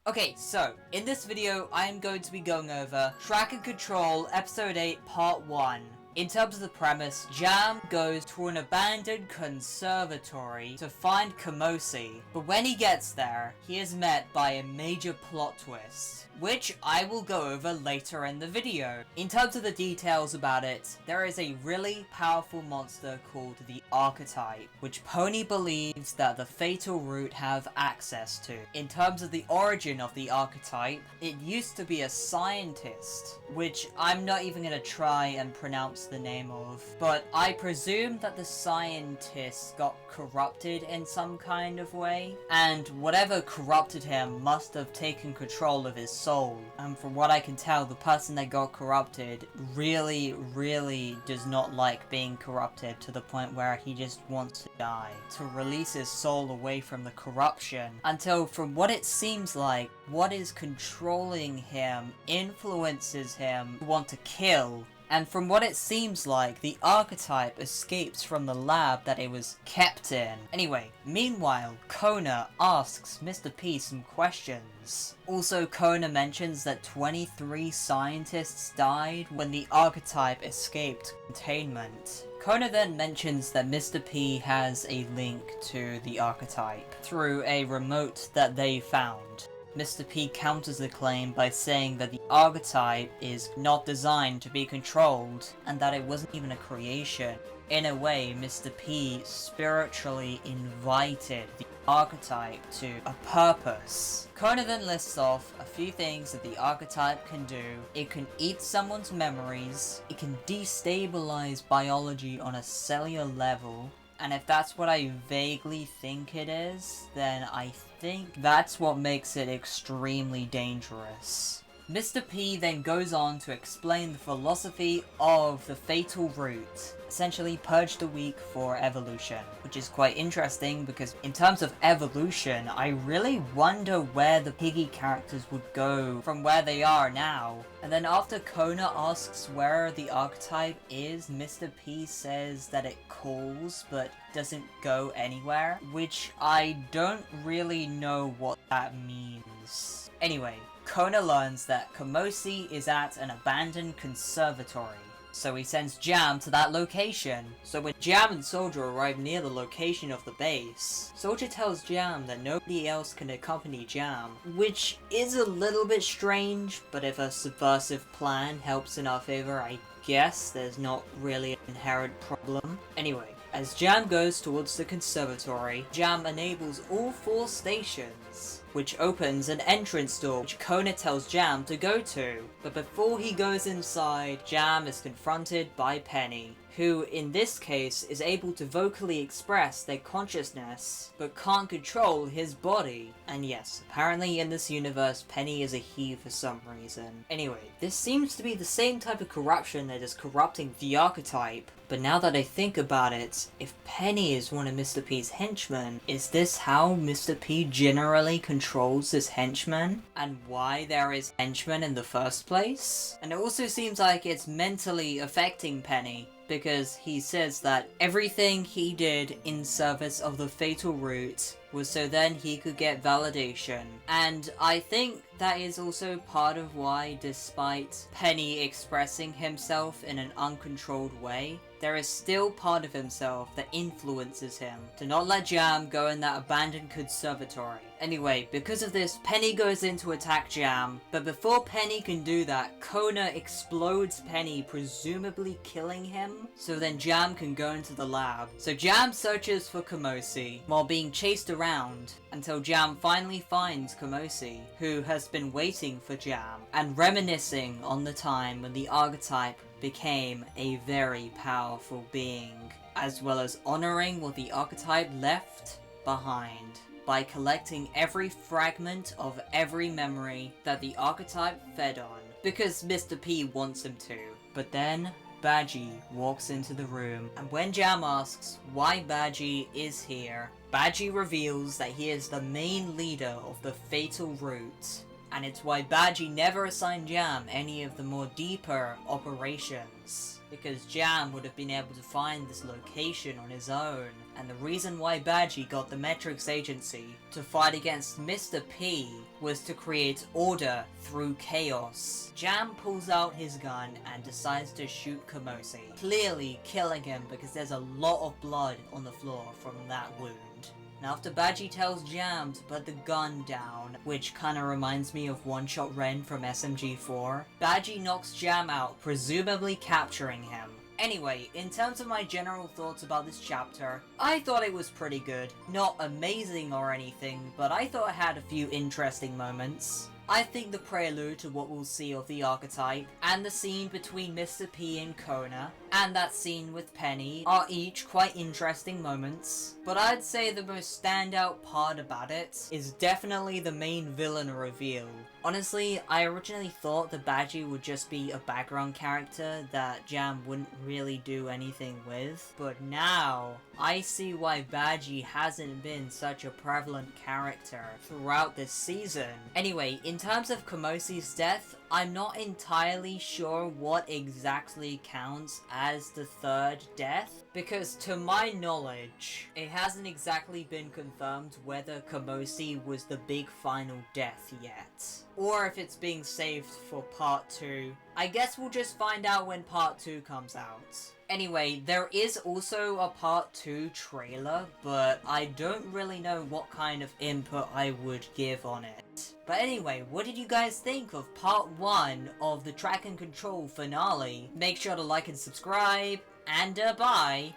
Okay, so, in this video, I am going to be going over Track and Control Episode 8 Part 1. In terms of the premise, Jam goes to an abandoned conservatory to find Kamosi, but when he gets there, he is met by a major plot twist, which I will go over later in the video. In terms of the details about it, there is a really powerful monster called the Archetype, which Pony believes that the Fatal Root have access to. In terms of the origin of the Archetype, it used to be a scientist, which I'm not even going to try and pronounce the name of, but I presume that the scientist got corrupted in some kind of way, and whatever corrupted him must have taken control of his soul. And from what I can tell, the person that got corrupted really does not like being corrupted to the point where he just wants to die, to release his soul away from the corruption, until from what it seems like, what is controlling him influences him to want to kill. And from what it seems like, the Archetype escapes from the lab that it was kept in. Anyway, meanwhile, Kona asks Mr. P some questions. Also, Kona mentions that 23 scientists died when the Archetype escaped containment. Kona then mentions that Mr. P has a link to the Archetype through a remote that they found. Mr. P counters the claim by saying that the Archetype is not designed to be controlled, and that it wasn't even a creation. In a way, Mr. P spiritually invited the Archetype to a purpose. Kona then lists off a few things that the Archetype can do. It can eat someone's memories, it can destabilize biology on a cellular level, and if that's what I vaguely think it is, then I think that's what makes it extremely dangerous. Mr. P then goes on to explain the philosophy of the Fatal Root, essentially purge the weak for evolution, which is quite interesting because in terms of evolution, I really wonder where the Piggy characters would go from where they are now. And then after Kona asks where the Archetype is, Mr. P says that it calls but doesn't go anywhere, which I don't really know what that means. Anyway, Kona learns that Kamosi is at an abandoned conservatory, so he sends Jam to that location. So when Jam and Soldier arrive near the location of the base, Soldier tells Jam that nobody else can accompany Jam, which is a little bit strange, but if a subversive plan helps in our favor, I guess there's not really an inherent problem. Anyway, as Jam goes towards the conservatory, Jam enables all 4 stations, which opens an entrance door which Kona tells Jam to go to. But before he goes inside, Jam is confronted by Penny, who in this case is able to vocally express their consciousness, but can't control his body. And yes, apparently in this universe, Penny is a he for some reason. Anyway, this seems to be the same type of corruption that is corrupting the Archetype. But now that I think about it, if Penny is one of Mr. P's henchmen, is this how Mr. P generally controls his henchmen? And why there is henchmen in the first place? And it also seems like it's mentally affecting Penny, because he says that everything he did in service of the Fatal Root was so then he could get validation. And I think that is also part of why, despite Penny expressing himself in an uncontrolled way, there is still part of himself that influences him to not let Jam go in that abandoned conservatory. Anyway, because of this, Penny goes in to attack Jam, but before Penny can do that, Kona explodes Penny, presumably killing him, so then Jam can go into the lab. So Jam searches for Kamosi, while being chased around, until Jam finally finds Kamosi, who has been waiting for Jam, and reminiscing on the time when the Archetype became a very powerful being, as well as honoring what the Archetype left behind by collecting every fragment of every memory that the Archetype fed on, because Mr. P wants him to. But then Badgie walks into the room, and when Jam asks why Badgie is here, Badgie reveals that he is the main leader of the Fatal Root, and it's why Badgie never assigned Jam any of the more deeper operations, because Jam would have been able to find this location on his own. And the reason why Badgie got the Metrics Agency to fight against Mr. P was to create order through chaos. Jam pulls out his gun and decides to shoot Kamosi, clearly killing him because there's a lot of blood on the floor from that wound. Now after Badgie tells Jam to put the gun down, which kinda reminds me of One Shot Ren from SMG4, Badgie knocks Jam out, presumably capturing him. Anyway, in terms of my general thoughts about this chapter, I thought it was pretty good. Not amazing or anything, but I thought it had a few interesting moments. I think the prelude to what we'll see of the archetype, and the scene between Mr. P and Kona, and that scene with Penny are each quite interesting moments. But I'd say the most standout part about it is definitely the main villain reveal. Honestly, I originally thought the Badgie would just be a background character that Jam wouldn't really do anything with, but now I see why Badgie hasn't been such a prevalent character throughout this season. Anyway, in terms of Kamosi's death, I'm not entirely sure what exactly counts as the third death, because to my knowledge, it hasn't exactly been confirmed whether Kamosi was the big final death yet, or if it's being saved for part 2. I guess we'll just find out when part 2 comes out. Anyway, there is also a part 2 trailer, but I don't really know what kind of input I would give on it. But anyway, what did you guys think of part 1 of the Track and Control finale? Make sure to like and subscribe, and bye!